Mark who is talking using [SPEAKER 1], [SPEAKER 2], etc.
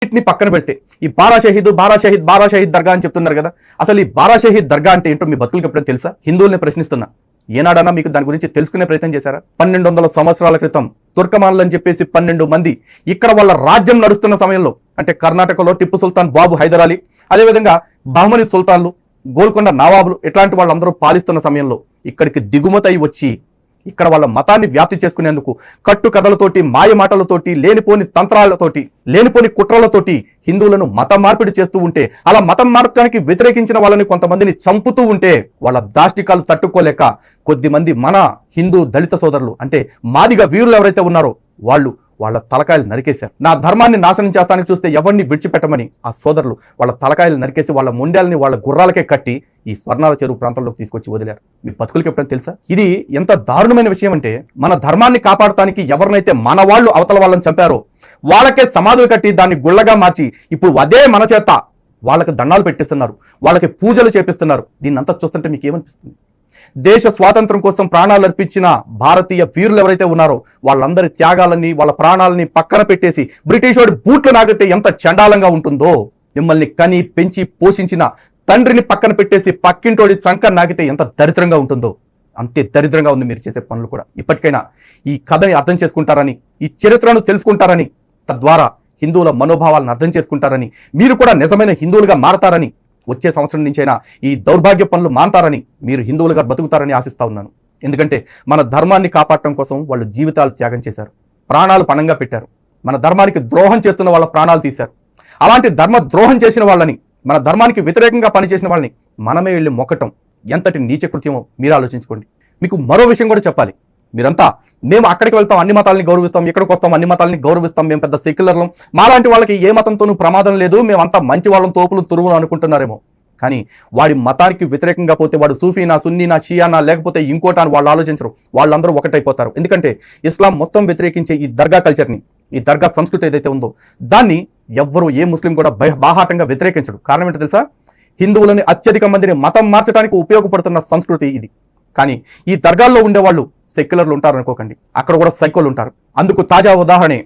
[SPEAKER 1] వీటన్నిటిని పక్కన పెడితే ఈ బారా షహీద్ దర్గా అని చెప్తున్నారు కదా, అసలు ఈ బారా షహీద్ దర్గా అంటే ఏంటో మీ బతుకులకి ఎప్పుడైనా తెలుసా? హిందువుల్ని ప్రశ్నిస్తున్నా, ఏనాడన్నా మీకు దాని గురించి తెలుసుకునే ప్రయత్నం చేశారా? 1200 సంవత్సరాల క్రితం తుర్కమాన్లు అని చెప్పేసి 12 మంది ఇక్కడ వాళ్ళ రాజ్యం నడుస్తున్న సమయంలో, అంటే కర్ణాటకలో టిప్పు సుల్తాన్ బాబు హైదర్ అలీ, అదేవిధంగా బహమనీ సుల్తాన్లు, గోల్కొండ నవాబులు ఇట్లాంటి వాళ్ళందరూ పాలిస్తున్న సమయంలో ఇక్కడికి దిగుమతై వచ్చి ఇక్కడ వాళ్ళ మతాన్ని వ్యాప్తి చేసుకునేందుకు కట్టు కథలతోటి, మాయ మాటలతోటి, లేనిపోని తంత్రాలతోటి, లేనిపోని కుట్రలతోటి హిందువులను మత మార్పిడి చేస్తూ ఉంటే, అలా మతం మార్చడానికి వ్యతిరేకించిన వాళ్ళని కొంతమందిని చంపుతూ ఉంటే వాళ్ళ దాష్టికాలు తట్టుకోలేక కొద్దిమంది మన హిందూ దళిత సోదరులు, అంటే మాదిగ వీరులు ఎవరైతే ఉన్నారో వాళ్ళ తలకాయలు నరికేశారు. నా ధర్మాన్ని నాశనం చేస్తానికి చూస్తే ఎవరిని విడిచిపెట్టమని ఆ సోదరులు వాళ్ళ తలకాయలు నరికేసి వాళ్ళ మొండాలని వాళ్ళ గుర్రాలకే కట్టి ఈ స్వర్ణాల చెరువు ప్రాంతంలోకి తీసుకొచ్చి వదిలారు. మీ బతుకులకి ఎప్పుడైనా తెలుసా? ఇది ఎంత దారుణమైన విషయం అంటే, మన ధర్మాన్ని కాపాడటానికి ఎవరినైతే మన వాళ్ళు అవతల వాళ్ళని చంపారో వాళ్ళకే సమాధులు కట్టి దాన్ని గుళ్ళగా మార్చి ఇప్పుడు అదే మన చేత వాళ్ళకి దండాలు పెట్టిస్తున్నారు, వాళ్ళకి పూజలు చేపిస్తున్నారు. దీన్నంతా చూస్తుంటే మీకు ఏమనిపిస్తుంది? దేశ స్వాతంత్రం కోసం ప్రాణాలు అర్పించిన భారతీయ వీరులు ఎవరైతే ఉన్నారో వాళ్ళందరి త్యాగాలని, వాళ్ళ ప్రాణాలని పక్కన పెట్టేసి బ్రిటిష్ వాడి బూట్లు నాగితే ఎంత చండాలంగా ఉంటుందో, మిమ్మల్ని కని పెంచి పోషించిన తండ్రిని పక్కన పెట్టేసి పక్కింటోడి సంక నాగితే ఎంత దరిద్రంగా ఉంటుందో అంతే దరిద్రంగా ఉంది మీరు చేసే పనులు కూడా. ఇప్పటికైనా ఈ కథని అర్థం చేసుకుంటారని, ఈ చరిత్రను తెలుసుకుంటారని, తద్వారా హిందువుల మనోభావాలను అర్థం చేసుకుంటారని, మీరు కూడా నిజమైన హిందువులుగా మారతారని, వచ్చే సంవత్సరం నుంచైనా ఈ దౌర్భాగ్య పనులు మాంటారని, మీరు హిందువులుగా బతుకుతారని ఆశిస్తా ఉన్నాను. ఎందుకంటే మన ధర్మాన్ని కాపాడటం కోసం వాళ్ళు జీవితాలు త్యాగం చేశారు, ప్రాణాలు పణంగా పెట్టారు. మన ధర్మానికి ద్రోహం చేస్తున్న వాళ్ళ ప్రాణాలు తీశారు. అలాంటి ధర్మ ద్రోహం చేసిన వాళ్ళని, మన ధర్మానికి వ్యతిరేకంగా పనిచేసిన వాళ్ళని మనమే వెళ్ళి మొక్కటం ఎంతటి నీచకృత్యమో మీరు ఆలోచించుకోండి. మీకు మరో విషయం కూడా చెప్పాలి. మీరంతా మేము అక్కడికి వెళ్తాం, అన్ని మతాలని గౌరవిస్తాం, ఇక్కడికి వస్తాం, అన్ని మతాలని గౌరవిస్తాం, మేము పెద్ద సెక్యులర్లం, మాలాంటి వాళ్ళకి ఏ మతంతోనూ ప్రమాదం లేదు, మేమంతా మంచి వాళ్ళం, తోపులు తురుములు అనుకుంటున్నారేమో. కానీ వాడి మతానికి వ్యతిరేకంగా పోతే వాడు సూఫీనా, సున్నీనా, షియానా, లేకపోతే ఇంకోటా అని వాళ్ళు ఆలోచించరు. వాళ్ళందరూ ఒకటైపోతారు. ఎందుకంటే ఇస్లాం మొత్తం వ్యతిరేకించే ఈ దర్గా కల్చర్ని, ఈ దర్గా సంస్కృతి ఏదైతే ఉందో దాన్ని ఎవ్వరూ, ఏ ముస్లిం కూడా బాహాటంగా వ్యతిరేకించడు. కారణం ఏంటో తెలుసా? హిందువులని అత్యధిక మందిని మతం మార్చడానికి ఉపయోగపడుతున్న సంస్కృతి ఇది. కానీ ఈ దర్గాల్లో ఉండేవాళ్ళు సెక్యులర్లు ఉంటారు అనుకోకండి, అక్కడ కూడా సైకోలు ఉంటారు. అందుకు తాజా ఉదాహరణే